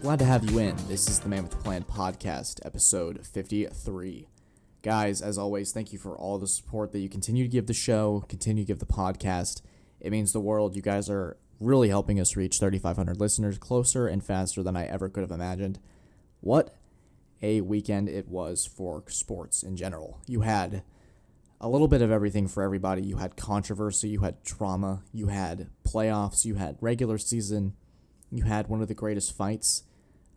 Glad to have you in. This is the Man with the Plan podcast, episode 53. Guys, as always, thank you for all the support that you continue to give the show, continue to give the podcast. It means the world. You guys are really helping us reach 3,500 listeners closer and faster than I ever could have imagined. What a weekend it was for sports in general. You had a little bit of everything for everybody. You had controversy, you had drama, you had playoffs, you had regular season, you had one of the greatest fights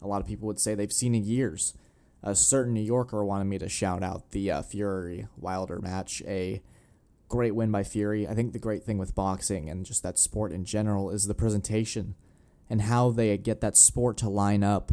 a lot of people would say they've seen in years. A certain New Yorker wanted me to shout out the Fury-Wilder match, a great win by Fury. I think the great thing with boxing and just that sport in general is the presentation and how they get that sport to line up.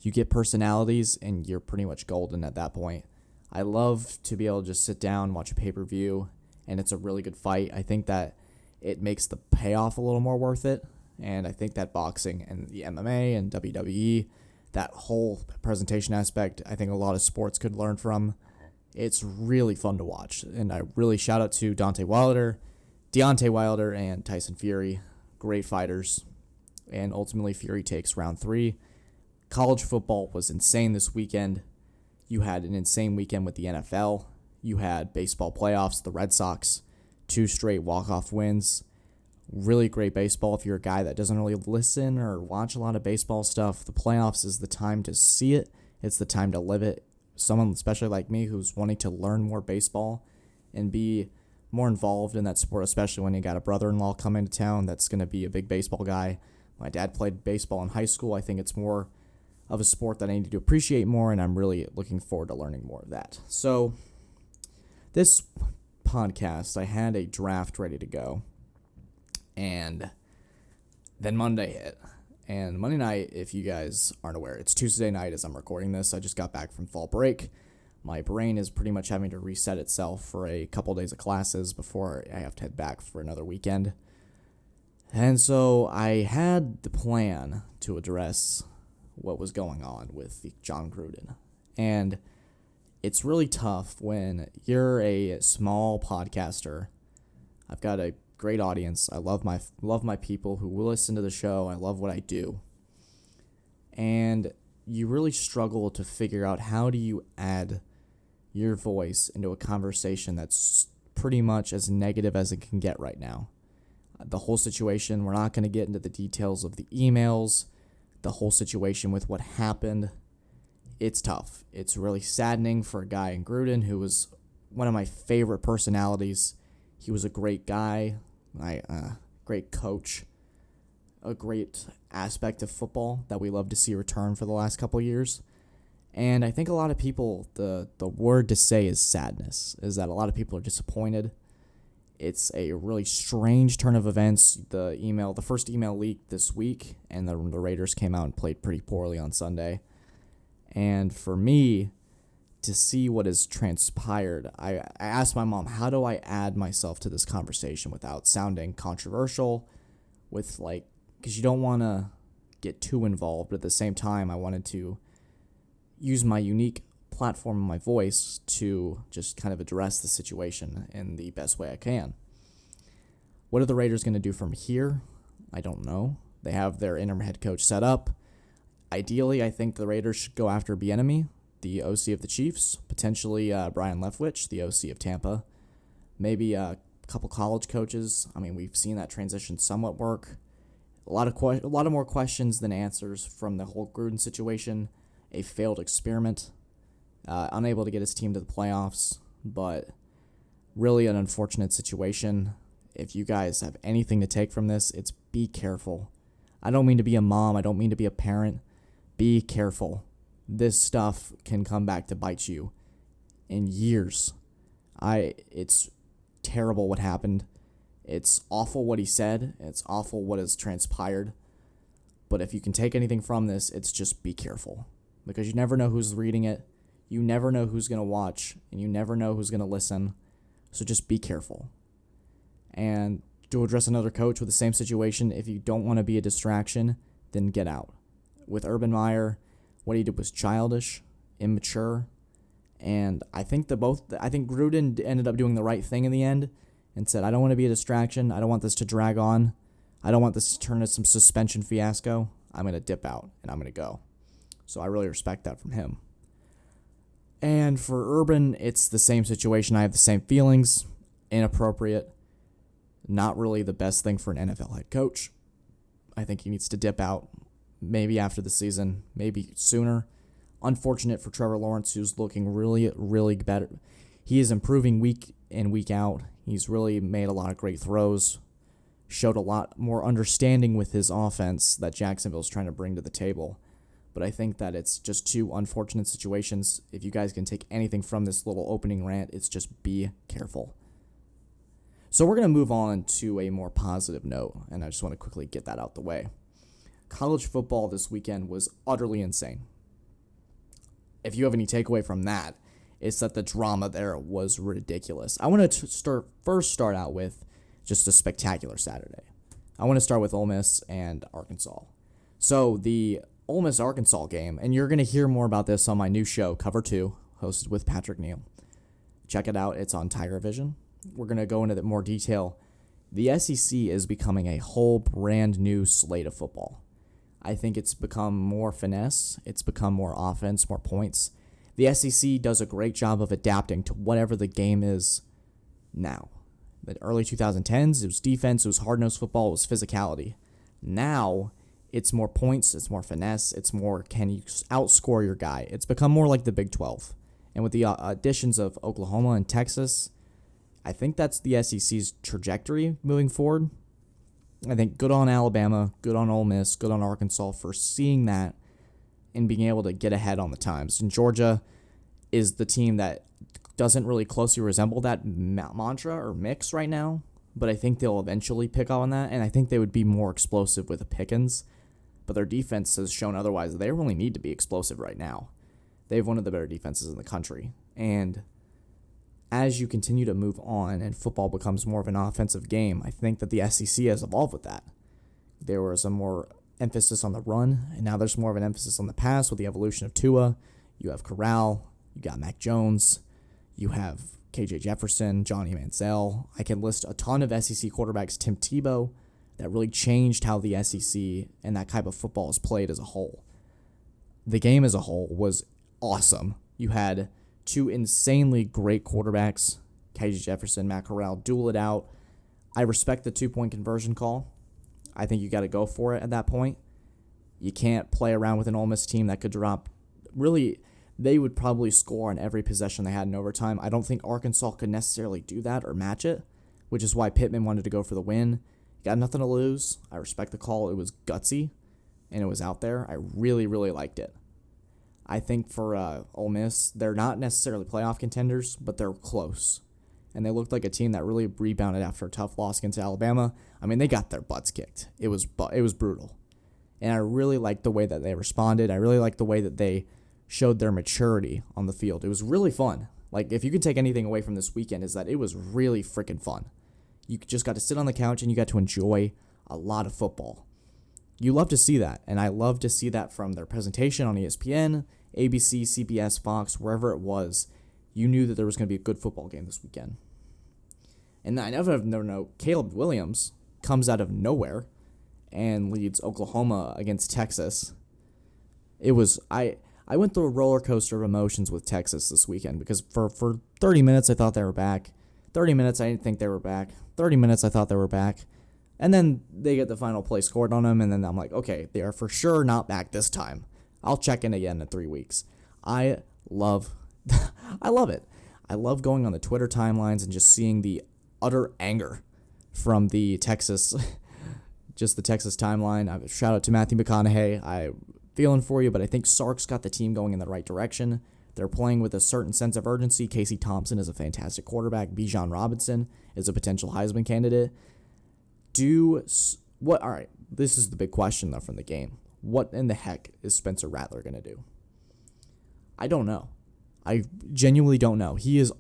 You get personalities and you're pretty much golden at that point. I love to be able to just sit down, watch a pay-per-view, and it's a really good fight. I think that it makes the payoff a little more worth it, and I think that boxing and the MMA and WWE, that whole presentation aspect, I think a lot of sports could learn from. It's really fun to watch, and I really shout out to Deontay Wilder, and Tyson Fury. Great fighters, and ultimately Fury takes round 3. College football was insane this weekend. You had an insane weekend with the NFL. You had baseball playoffs, the Red Sox, 2 straight walk-off wins. Really great baseball. If you're a guy that doesn't really listen or watch a lot of baseball stuff, the playoffs is the time to see it. It's the time to live it. Someone, especially like me, who's wanting to learn more baseball and be more involved in that sport, especially when you got a brother-in-law coming to town that's going to be a big baseball guy. My dad played baseball in high school. I think it's more of a sport that I need to appreciate more, and I'm really looking forward to learning more of that. So this podcast, I had a draft ready to go, and then Monday hit. And Monday night, if you guys aren't aware, it's Tuesday night as I'm recording this. I just got back from fall break. My brain is pretty much having to reset itself for a couple days of classes before I have to head back for another weekend. And so I had the plan to address what was going on with John Gruden. And it's really tough when you're a small podcaster. I've got a great audience. I love my people who will listen to the show. I love what I do. And you really struggle to figure out how do you add your voice into a conversation that's pretty much as negative as it can get right now. The whole situation, we're not going to get into the details of the emails, the whole situation with what happened. It's tough. It's really saddening for a guy in Gruden who was one of my favorite personalities. He was a great guy, great coach, a great aspect of football that we love to see return for the last couple of years. And I think a lot of people, the word to say is sadness, is that a lot of people are disappointed. It's a really strange turn of events. The first email leaked this week, and the Raiders came out and played pretty poorly on Sunday. And for me, to see what has transpired, I asked my mom, how do I add myself to this conversation without sounding controversial, because you don't want to get too involved, but at the same time, I wanted to use my unique platform and my voice to just kind of address the situation in the best way I can. What are the Raiders going to do from here? I don't know. They have their interim head coach set up. Ideally, I think the Raiders should go after Bieniemy, the OC of the Chiefs, potentially Brian Leftwich, the OC of Tampa, maybe a couple college coaches. I mean, we've seen that transition somewhat work. A lot of more questions than answers from the whole Gruden situation. A failed experiment. Unable to get his team to the playoffs, but really an unfortunate situation. If you guys have anything to take from this, it's be careful. I don't mean to be a mom. I don't mean to be a parent. Be careful. This stuff can come back to bite you in years. It's terrible what happened. It's awful what he said. It's awful what has transpired. But if you can take anything from this, it's just be careful. Because you never know who's reading it. You never know who's going to watch, and you never know who's going to listen. So just be careful. And to address another coach with the same situation, if you don't want to be a distraction, then get out. With Urban Meyer, what he did was childish, immature, and I think Gruden ended up doing the right thing in the end and said, I don't want to be a distraction. I don't want this to drag on. I don't want this to turn into some suspension fiasco. I'm going to dip out, and I'm going to go. So I really respect that from him. And for Urban, it's the same situation. I have the same feelings. Inappropriate. Not really the best thing for an NFL head coach. I think he needs to dip out maybe after the season, maybe sooner. Unfortunate for Trevor Lawrence, who's looking really, really better. He is improving week in, week out. He's really made a lot of great throws, showed a lot more understanding with his offense that Jacksonville's trying to bring to the table. But I think that it's just two unfortunate situations. If you guys can take anything from this little opening rant, it's just be careful. So we're going to move on to a more positive note, and I just want to quickly get that out the way. College football this weekend was utterly insane. If you have any takeaway from that, it's that the drama there was ridiculous. I want to start out with just a spectacular Saturday. I want to start with Ole Miss and Arkansas. So the Ole Miss-Arkansas game, and you're going to hear more about this on my new show, Cover 2, hosted with Patrick Neal. Check it out. It's on Tiger Vision. We're going to go into more detail. The SEC is becoming a whole brand new slate of football. I think it's become more finesse. It's become more offense, more points. The SEC does a great job of adapting to whatever the game is now. The early 2010s, it was defense, it was hard-nosed football, it was physicality. Now, it's more points, it's more finesse, it's more can you outscore your guy. It's become more like the Big 12. And with the additions of Oklahoma and Texas, I think that's the SEC's trajectory moving forward. I think good on Alabama, good on Ole Miss, good on Arkansas for seeing that and being able to get ahead on the times. And Georgia is the team that doesn't really closely resemble that mantra or mix right now, but I think they'll eventually pick up on that, and I think they would be more explosive with a Pickens, but their defense has shown otherwise. They really need to be explosive right now. They have one of the better defenses in the country, and as you continue to move on and football becomes more of an offensive game, I think that the SEC has evolved with that. There was a more emphasis on the run, and now there's more of an emphasis on the pass with the evolution of Tua. You have Corral, you got Mac Jones, you have KJ Jefferson, Johnny Manziel. I can list a ton of SEC quarterbacks, Tim Tebow, that really changed how the SEC and that type of football is played as a whole. The game as a whole was awesome. You had two insanely great quarterbacks, KJ Jefferson, Matt Corral, duel it out. I respect the 2-point conversion call. I think you got to go for it at that point. You can't play around with an Ole Miss team that could drop. Really, they would probably score on every possession they had in overtime. I don't think Arkansas could necessarily do that or match it, which is why Pittman wanted to go for the win. Got nothing to lose. I respect the call. It was gutsy, and it was out there. I really, really liked it. I think for Ole Miss, they're not necessarily playoff contenders, but they're close. And they looked like a team that really rebounded after a tough loss against Alabama. I mean, they got their butts kicked. It was brutal. And I really liked the way that they responded. I really liked the way that they showed their maturity on the field. It was really fun. Like, if you could take anything away from this weekend, is that it was really freaking fun. You just got to sit on the couch and you got to enjoy a lot of football. You love to see that, and I love to see that from their presentation on ESPN, ABC, CBS, Fox, wherever it was. You knew that there was going to be a good football game this weekend. And I never know, Caleb Williams comes out of nowhere and leads Oklahoma against Texas. It was, I went through a roller coaster of emotions with Texas this weekend because for 30 minutes I thought they were back. 30 minutes I didn't think they were back. 30 minutes I thought they were back. And then they get the final play scored on them, and then I'm like, okay, they are for sure not back this time. I'll check in again in 3 weeks. I love it. I love going on the Twitter timelines and just seeing the utter anger from the Texas, just the Texas timeline. Shout out to Matthew McConaughey. I'm feeling for you, but I think Sark's got the team going in the right direction. They're playing with a certain sense of urgency. Casey Thompson is a fantastic quarterback. Bijan Robinson is a potential Heisman candidate. All right, this is the big question, though, from the game. What in the heck is Spencer Rattler going to do? I don't know. I genuinely don't know. He is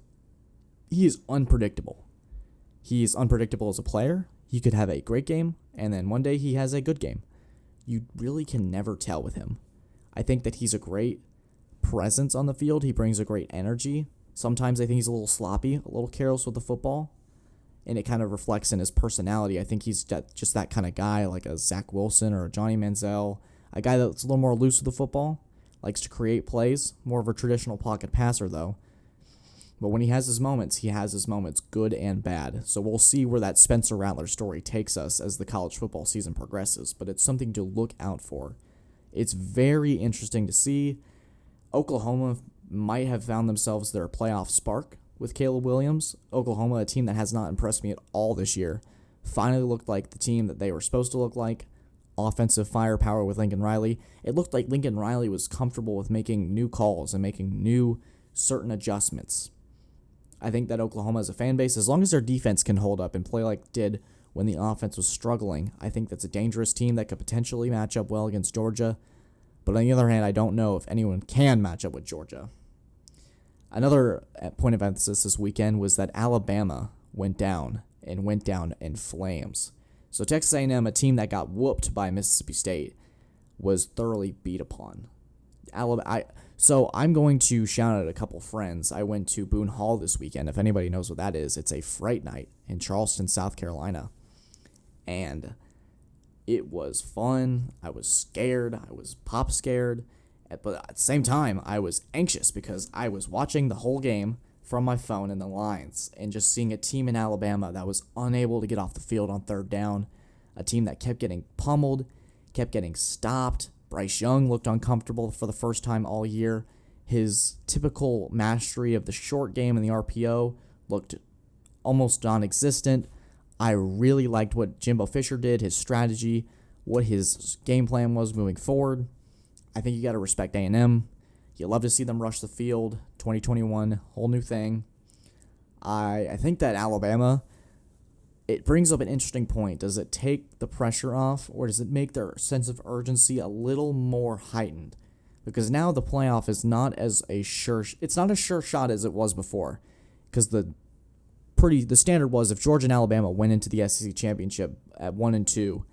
unpredictable. He is unpredictable as a player. He could have a great game, and then one day he has a good game. You really can never tell with him. I think that he's a great presence on the field. He brings a great energy. Sometimes I think he's a little sloppy, a little careless with the football, and it kind of reflects in his personality. I think he's just that kind of guy, like a Zach Wilson or a Johnny Manziel, a guy that's a little more loose with the football. likes to create plays, more of a traditional pocket passer though. But when he has his moments, good and bad. So we'll see where that Spencer Rattler story takes us as the college football season progresses, but it's something to look out for. It's very interesting to see. Oklahoma might have found themselves their playoff spark with Caleb Williams. Oklahoma, a team that has not impressed me at all this year, finally looked like the team that they were supposed to look like. Offensive firepower with Lincoln Riley. It looked like Lincoln Riley was comfortable with making new calls and making new certain adjustments. I think that Oklahoma as a fan base, as long as their defense can hold up and play like it did when the offense was struggling, I think that's a dangerous team that could potentially match up well against Georgia. But on the other hand, I don't know if anyone can match up with Georgia. Another point of emphasis this weekend was that Alabama went down in flames. So Texas A&M, a team that got whooped by Mississippi State, was thoroughly beat upon. So I'm going to shout out a couple friends. I went to Boone Hall this weekend. If anybody knows what that is, it's a fright night in Charleston, South Carolina. And it was fun. I was scared. I was pop scared. But at the same time, I was anxious because I was watching the whole game from my phone in the lines and just seeing a team in Alabama that was unable to get off the field on third down, a team that kept getting pummeled, kept getting stopped. Bryce Young looked uncomfortable for the first time all year. His typical mastery of the short game and the RPO looked almost non-existent. I really liked what Jimbo Fisher did, his strategy, what his game plan was moving forward. I think you got to respect A&M. You love to see them rush the field. 2021, whole new thing. I think that Alabama, it brings up an interesting point. Does it take the pressure off, or does it make their sense of urgency a little more heightened? Because now the playoff is not as it's not a sure shot as it was before. Because the standard was if Georgia and Alabama went into the SEC championship at 1-2,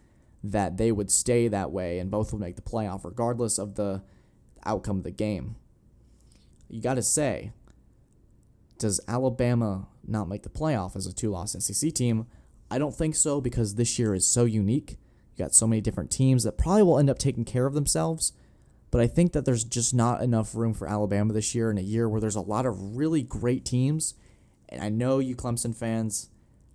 that they would stay that way and both would make the playoff regardless of the outcome of the game. You got to say, does Alabama not make the playoff as a 2-loss SEC team? I don't think so, because this year is so unique. You got so many different teams that probably will end up taking care of themselves. But I think that there's just not enough room for Alabama this year in a year where there's a lot of really great teams. And I know you Clemson fans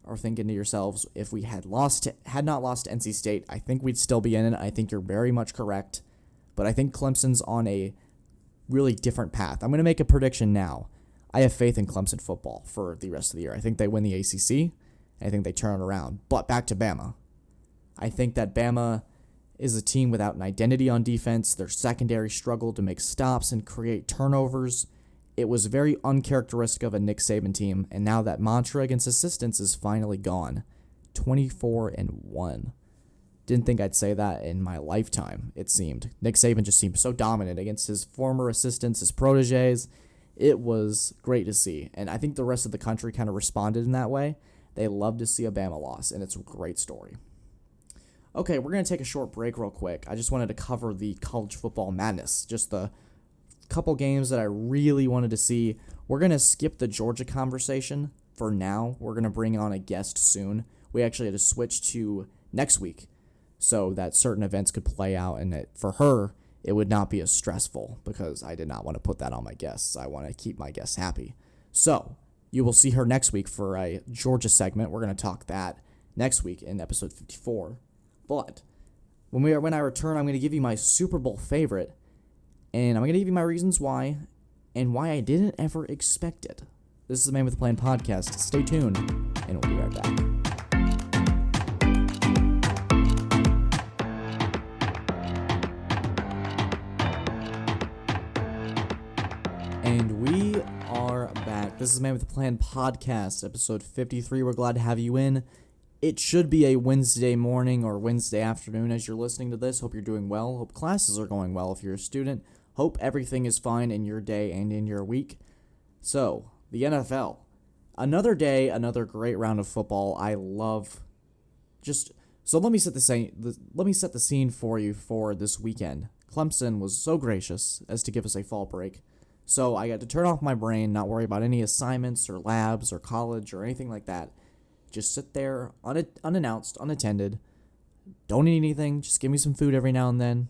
are thinking to yourselves, if we had not lost to NC State, I think we'd still be in it. I think you're very much correct. But I think Clemson's on a really different path. I'm going to make a prediction now. I have faith in Clemson football for the rest of the year. I think they win the ACC. I think they turn it around. But back to Bama. I think that Bama is a team without an identity on defense. Their secondary struggled to make stops and create turnovers. It was very uncharacteristic of a Nick Saban team, and now that mantra against assistants is finally gone. 24-1. Didn't think I'd say that in my lifetime, it seemed. Nick Saban just seemed so dominant against his former assistants, his proteges. It was great to see, and I think the rest of the country kind of responded in that way. They love to see a Bama loss, and it's a great story. Okay, we're going to take a short break real quick. I just wanted to cover the college football madness, just the couple games that I really wanted to see. We're going to skip the Georgia conversation for now. We're going to bring on a guest soon. We actually had to switch to next week so that certain events could play out, and for her, it would not be as stressful because I did not want to put that on my guests. I want to keep my guests happy. So you will see her next week for a Georgia segment. We're going to talk that next week in episode 54. But when I return, I'm going to give you my Super Bowl favorite, and I'm going to give you my reasons why and why I didn't ever expect it. This is the Man with a Plan podcast. Stay tuned, and we'll be right back. And we are back. This is the Man with a Plan podcast, episode 53. We're glad to have you in. It should be a Wednesday morning or Wednesday afternoon as you're listening to this. Hope you're doing well. Hope classes are going well if you're a student. Hope everything is fine in your day and in your week. So, the NFL. Another day, another great round of football. I love so let me set the scene for you for this weekend. Clemson was so gracious as to give us a fall break. So I got to turn off my brain, not worry about any assignments or labs or college or anything like that. Just sit there unannounced, unattended. Don't eat anything. Just give me some food every now and then.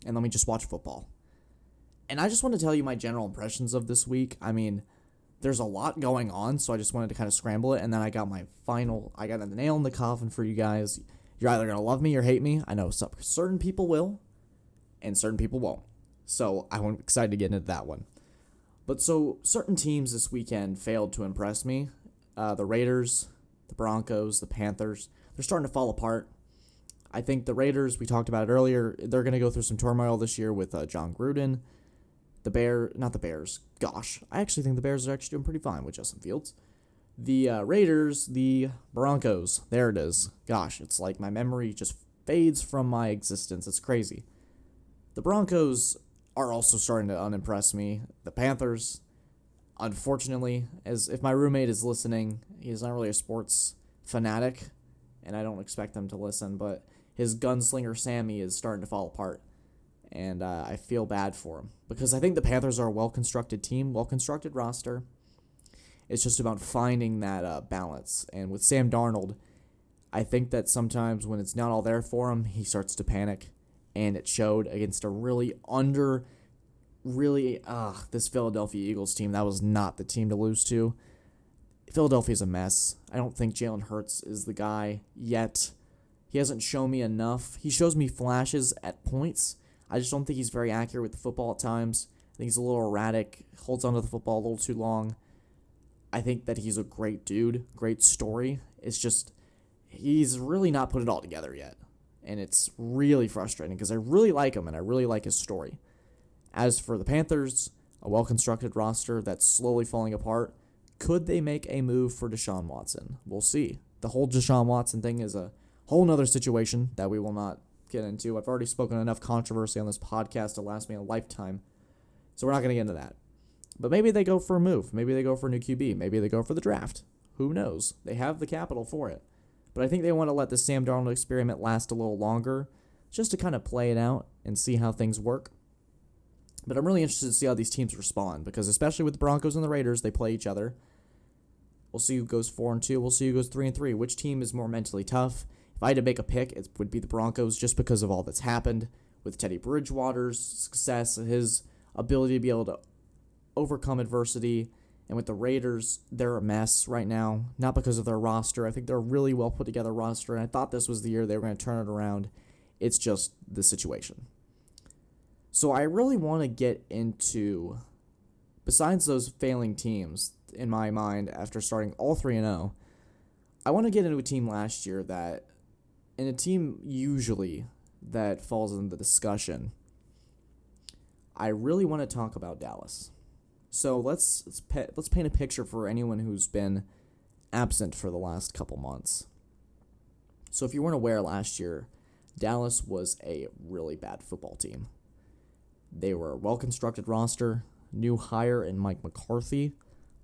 And let me just watch football. And I just want to tell you my general impressions of this week. I mean, there's a lot going on, so I just wanted to kind of scramble it, and then I got the nail in the coffin for you guys. You're either going to love me or hate me. I know certain people will, and certain people won't. So I'm excited to get into that one. But so certain teams this weekend failed to impress me. The Raiders, the Broncos, the Panthers, they're starting to fall apart. I think the Raiders, we talked about it earlier, they're going to go through some turmoil this year with John Gruden. Not the Bears. Gosh, I actually think the Bears are actually doing pretty fine with Justin Fields. The Raiders, the Broncos, there it is. Gosh, it's like my memory just fades from my existence. It's crazy. The Broncos are also starting to unimpress me. The Panthers, unfortunately, as if my roommate is listening, he's not really a sports fanatic, and I don't expect him to listen, but his gunslinger Sammy is starting to fall apart. And I feel bad for him because I think the Panthers are a well-constructed team, well-constructed roster. It's just about finding that balance. And with Sam Darnold, I think that sometimes when it's not all there for him, he starts to panic. And it showed against a this Philadelphia Eagles team. That was not the team to lose to. Philadelphia's a mess. I don't think Jalen Hurts is the guy yet. He hasn't shown me enough. He shows me flashes at points. I just don't think he's very accurate with the football at times. I think he's a little erratic, holds onto the football a little too long. I think that he's a great dude, great story. It's just he's really not put it all together yet. And it's really frustrating because I really like him and I really like his story. As for the Panthers, a well-constructed roster that's slowly falling apart. Could they make a move for Deshaun Watson? We'll see. The whole Deshaun Watson thing is a whole nother situation that we will not get into. I've already spoken enough controversy on this podcast to last me a lifetime, so we're not going to get into that. But maybe they go for a move. Maybe they go for a new QB. Maybe they go for the draft. Who knows? They have the capital for it. But I think they want to let the Sam Darnold experiment last a little longer just to kind of play it out and see how things work. But I'm really interested to see how these teams respond because especially with the Broncos and the Raiders, they play each other. We'll see who goes 4-2. We'll see who goes 3-3. Which team is more mentally tough? If I had to make a pick, it would be the Broncos just because of all that's happened with Teddy Bridgewater's success, his ability to be able to overcome adversity. And with the Raiders, they're a mess right now, not because of their roster. I think they're a really well put together roster, and I thought this was the year they were going to turn it around. It's just the situation. So I really want to get into, besides those failing teams, in my mind, after starting all 3-0, I want to get into a team last year and a team usually that falls in the discussion. I really want to talk about Dallas. So let's paint a picture for anyone who's been absent for the last couple months. So if you weren't aware, last year, Dallas was a really bad football team. They were a well-constructed roster, new hire in Mike McCarthy,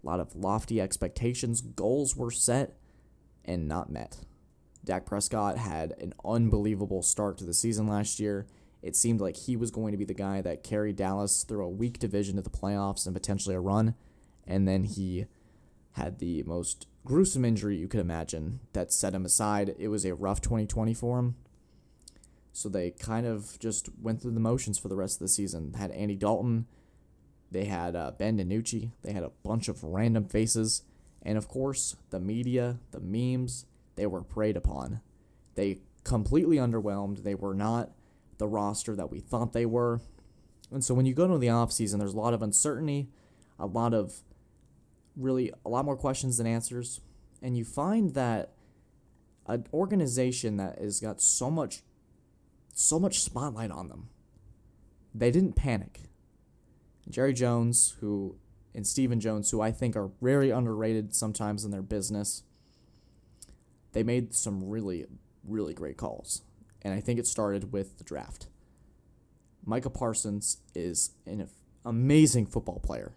a lot of lofty expectations, goals were set and not met. Dak Prescott had an unbelievable start to the season last year. It seemed like he was going to be the guy that carried Dallas through a weak division to the playoffs and potentially a run. And then he had the most gruesome injury you could imagine that set him aside. It was a rough 2020 for him. So they kind of just went through the motions for the rest of the season. Had Andy Dalton. They had Ben DiNucci. They had a bunch of random faces. And of course, the media, the memes, they were preyed upon. They completely underwhelmed. They were not the roster that we thought they were. And so when you go into the offseason, there's a lot of uncertainty, a lot more questions than answers. And you find that an organization that has got so much spotlight on them, they didn't panic. Jerry Jones, and Stephen Jones, who I think are very underrated sometimes in their business, they made some really, really great calls. And I think it started with the draft. Micah Parsons is an amazing football player.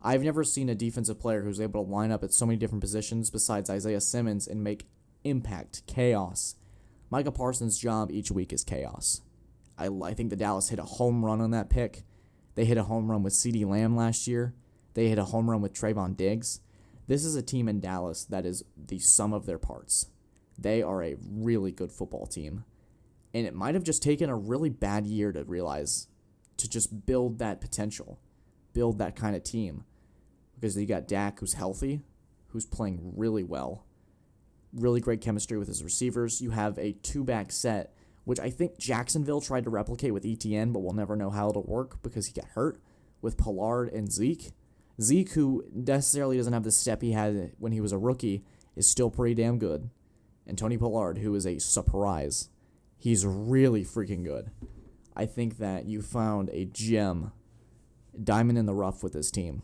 I've never seen a defensive player who's able to line up at so many different positions besides Isaiah Simmons and make impact, chaos. Micah Parsons' job each week is chaos. I think the Dallas hit a home run on that pick. They hit a home run with CeeDee Lamb last year. They hit a home run with Trayvon Diggs. This is a team in Dallas that is the sum of their parts. They are a really good football team. And it might have just taken a really bad year to realize to just build that potential, build that kind of team. Because you got Dak, who's healthy, who's playing really well, really great chemistry with his receivers. You have a two-back set, which I think Jacksonville tried to replicate with ETN, but we'll never know how it'll work because he got hurt, with Pollard and Zeke. Zeke, who necessarily doesn't have the step he had when he was a rookie, is still pretty damn good. And Tony Pollard, who is a surprise. He's really freaking good. I think that you found a gem, diamond in the rough with this team.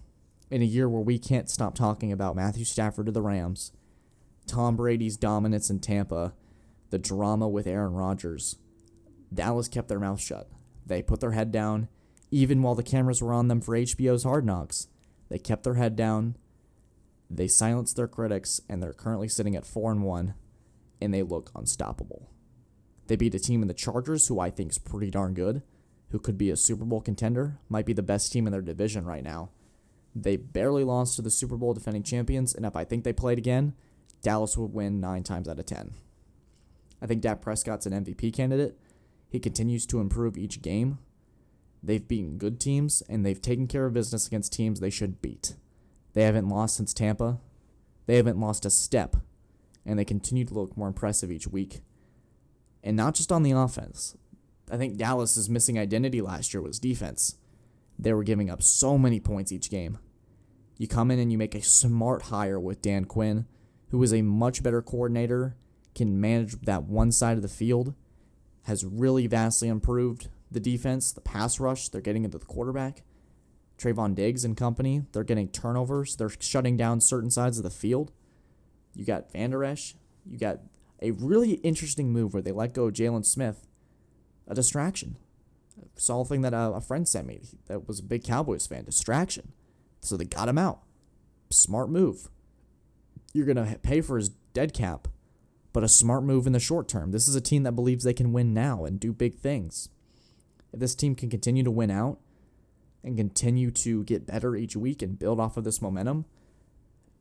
In a year where we can't stop talking about Matthew Stafford to the Rams, Tom Brady's dominance in Tampa, the drama with Aaron Rodgers, Dallas kept their mouth shut. They put their head down, even while the cameras were on them for HBO's Hard Knocks. They kept their head down, they silenced their critics, and they're currently sitting at 4-1, and they look unstoppable. They beat a team in the Chargers, who I think is pretty darn good, who could be a Super Bowl contender, might be the best team in their division right now. They barely lost to the Super Bowl defending champions, and if I think they played again, Dallas would win 9 times out of 10. I think Dak Prescott's an MVP candidate. He continues to improve each game. They've beaten good teams, and they've taken care of business against teams they should beat. They haven't lost since Tampa. They haven't lost a step, and they continue to look more impressive each week. And not just on the offense. I think Dallas's missing identity last year was defense. They were giving up so many points each game. You come in and you make a smart hire with Dan Quinn, who is a much better coordinator, can manage that one side of the field, has really vastly improved the defense, the pass rush, they're getting into the quarterback. Trayvon Diggs and company, they're getting turnovers, they're shutting down certain sides of the field. You got Van Der Esch, you got a really interesting move where they let go of Jalen Smith, a distraction. I saw a thing that a friend sent me that was a big Cowboys fan, distraction. So they got him out. Smart move. You're going to pay for his dead cap, but a smart move in the short term. This is a team that believes they can win now and do big things. If this team can continue to win out and continue to get better each week and build off of this momentum,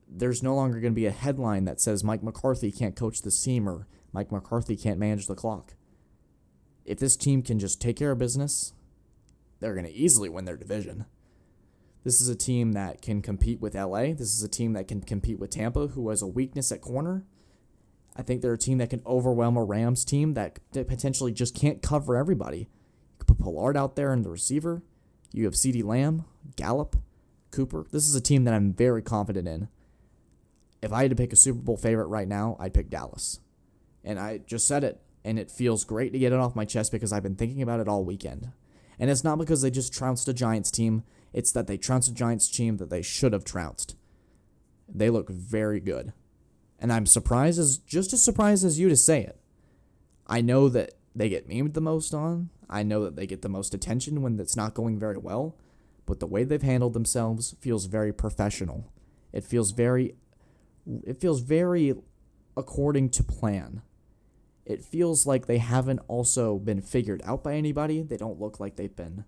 there's no longer going to be a headline that says Mike McCarthy can't coach this team or Mike McCarthy can't manage the clock. If this team can just take care of business, they're going to easily win their division. This is a team that can compete with LA. This is a team that can compete with Tampa, who has a weakness at corner. I think they're a team that can overwhelm a Rams team that potentially just can't cover everybody. You could put Pollard out there in the receiver. You have CeeDee Lamb, Gallup, Cooper. This is a team that I'm very confident in. If I had to pick a Super Bowl favorite right now, I'd pick Dallas. And I just said it, and it feels great to get it off my chest because I've been thinking about it all weekend. And it's not because they just trounced a Giants team. It's that they trounced a Giants team that they should have trounced. They look very good. And I'm just as surprised as you to say it. I know that they get memed the most on. I know that they get the most attention when it's not going very well. But the way they've handled themselves feels very professional. It feels very according to plan. It feels like they haven't also been figured out by anybody. They don't look like they've been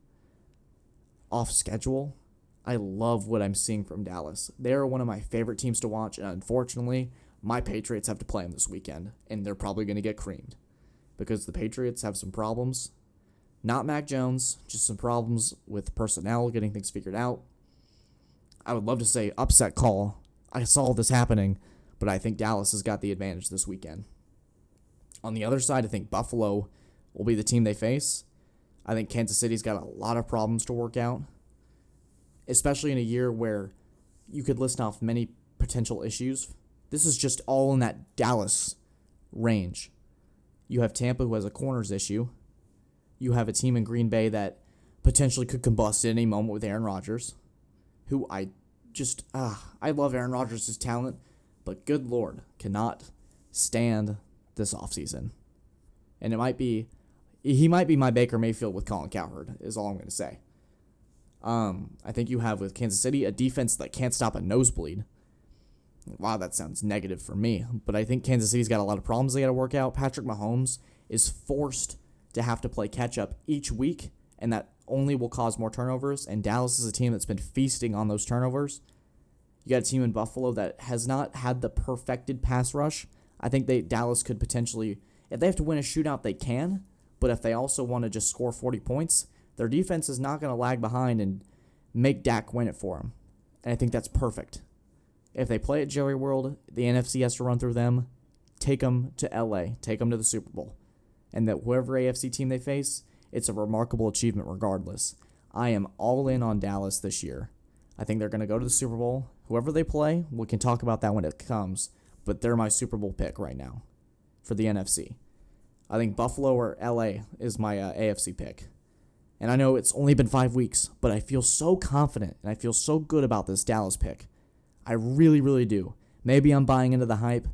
off schedule. I love what I'm seeing from Dallas. They're one of my favorite teams to watch, and unfortunately, my Patriots have to play them this weekend, and they're probably going to get creamed because the Patriots have some problems. Not Mac Jones, just some problems with personnel, getting things figured out. I would love to say upset call. I saw this happening, but I think Dallas has got the advantage this weekend. On the other side, I think Buffalo will be the team they face. I think Kansas City's got a lot of problems to work out, especially in a year where you could list off many potential issues. This is just all in that Dallas range. You have Tampa, who has a corners issue. You have a team in Green Bay that potentially could combust at any moment with Aaron Rodgers, who I love Aaron Rodgers' talent, but good Lord, cannot stand this offseason. And he might be my Baker Mayfield with Colin Cowherd, is all I'm going to say. I think you have with Kansas City a defense that can't stop a nosebleed. Wow, that sounds negative for me. But I think Kansas City's got a lot of problems they got to work out. Patrick Mahomes is forced to have to play catch-up each week, and that only will cause more turnovers. And Dallas is a team that's been feasting on those turnovers. You got a team in Buffalo that has not had the perfected pass rush. I think Dallas could potentially, if they have to win a shootout, they can. But if they also want to just score 40 points, Their defense is not going to lag behind and make Dak win it for them. And I think that's perfect. If they play at Jerry World, the NFC has to run through them, take them to LA, take them to the Super Bowl. And that whoever AFC team they face, it's a remarkable achievement regardless. I am all in on Dallas this year. I think they're going to go to the Super Bowl. Whoever they play, we can talk about that when it comes, but they're my Super Bowl pick right now for the NFC. I think Buffalo or LA is my AFC pick. And I know it's only been 5 weeks, but I feel so confident and I feel so good about this Dallas pick. I really, really do. Maybe I'm buying into the hype.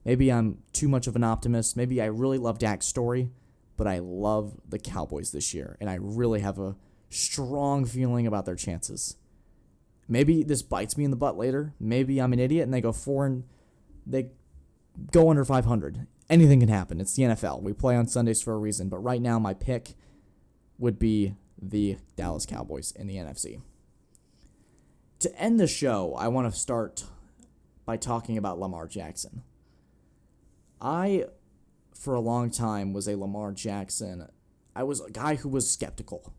Maybe I'm too much of an optimist. Maybe I really love Dak's story, but I love the Cowboys this year, and I really have a strong feeling about their chances. Maybe this bites me in the butt later. Maybe I'm an idiot and they go under 500. Anything can happen. It's the NFL. We play on Sundays for a reason, but right now my pick would be the Dallas Cowboys in the NFC. To end the show, I want to start by talking about Lamar Jackson. I, for a long time, was a Lamar Jackson. I was a guy who was skeptical.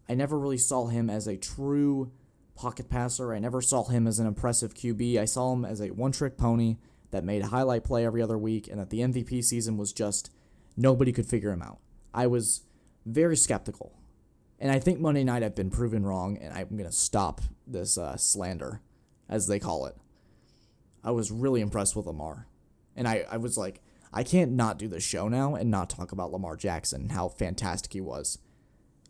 I never really saw him as a true pocket passer. I never saw him as an impressive QB. I saw him as a one-trick pony that made a highlight play every other week, and that the MVP season was just nobody could figure him out. I was very skeptical. And I think Monday night I've been proven wrong, and I'm going to stop this slander, as they call it. I was really impressed with Lamar. And I was like, I can't not do this show now and not talk about Lamar Jackson and how fantastic he was.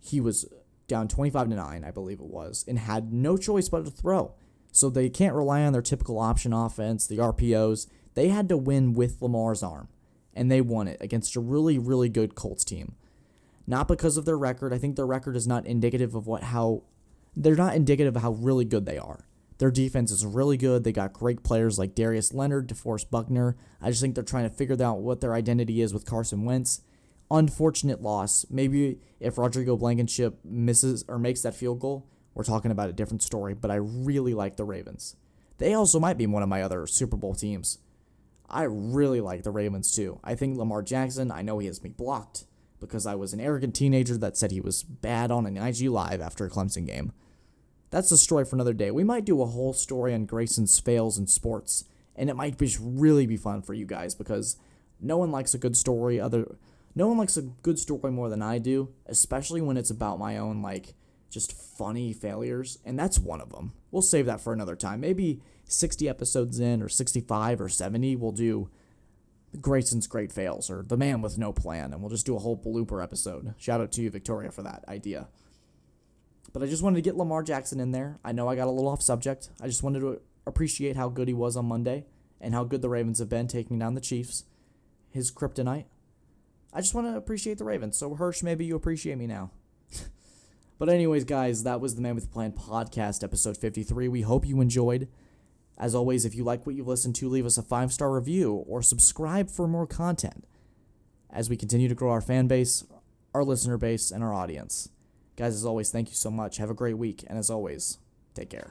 He was down 25-9, I believe it was, and had no choice but to throw. So they can't rely on their typical option offense, the RPOs. They had to win with Lamar's arm, and they won it against a really, really good Colts team. Not because of their record. I think their record is not indicative of they're not indicative of how really good they are. Their defense is really good. They got great players like Darius Leonard, DeForest Buckner. I just think they're trying to figure out what their identity is with Carson Wentz. Unfortunate loss. Maybe if Rodrigo Blankenship misses or makes that field goal, we're talking about a different story, but I really like the Ravens. They also might be one of my other Super Bowl teams. I really like the Ravens too. I think Lamar Jackson, I know he has me blocked because I was an arrogant teenager that said he was bad on an IG Live after a Clemson game. That's a story for another day. We might do a whole story on Grayson's fails in sports, and it might just really be fun for you guys because no one likes a good story. No one likes a good story more than I do, especially when it's about my own just funny failures, and that's one of them. We'll save that for another time. Maybe 60 episodes in, or 65 or 70, we'll do Grayson's great fails, or the man with no plan, and we'll just do a whole blooper episode. Shout out to you, Victoria, for that idea. But I just wanted to get Lamar Jackson in there. I know I got a little off subject. I just wanted to appreciate how good he was on Monday and how good the Ravens have been taking down the Chiefs. His kryptonite. I just want to appreciate the Ravens. So, Hirsch, maybe you appreciate me now. But anyways, guys, that was the Man with a Plan podcast, episode 53. We hope you enjoyed. As always, if you like what you've listened to, leave us a 5-star review or subscribe for more content as we continue to grow our fan base, our listener base, and our audience. Guys, as always, thank you so much. Have a great week. And as always, take care.